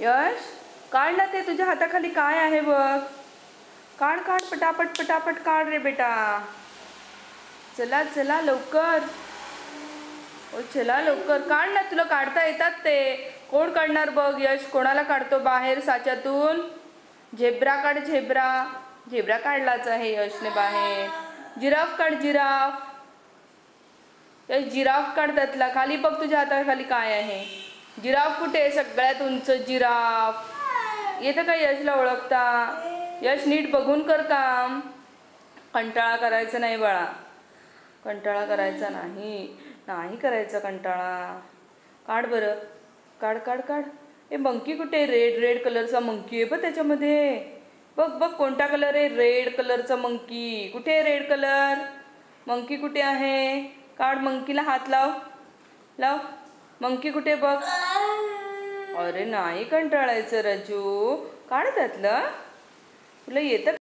यश, काढ ना ते तुझ्या हाताखाली काय आहे बघ. काढ काढ, पटापट पटापट काढ रे बेटा. चला चला लवकर. ओ चला लवकर काढ ना, तुला काढता येतात ते. कोण काढणार बघ यश, कोणाला काढतो बाहेर साच्यातून. झेब्रा काढ, झेब्रा. झेब्रा काढलाच आहे यशने बाहेर. जिराफ काढ, जिराफ. यश जिराफ काढ त्यातला. खाली बघ तुझ्या हाताखाली काय आहे. जिराफ कुठे आहे? सगळ्यात उंच जिराफ. येतं का यशला ओळखता? यश नीट बघून कर काम. कंटाळा करायचा नाही बाळा. कंटाळा करायचा नाही. नाही करायचा कंटाळा. काढ बरं. काढ काढ काढ. ए मंकी कुठे? रेड रेड कलरचा मंकी आहे बघ त्याच्यामध्ये. बघ बघ कोणता कलर आहे? रेड कलरचा मंकी. कुठे आहे रेड कलर? मंकी कुठे आहे? काढ, मंकीला हात लाव. लाव. मंकी कुठे बघ. अरे नाही कंटाळायचं राजू. काढ त्यातलं. तुला येतं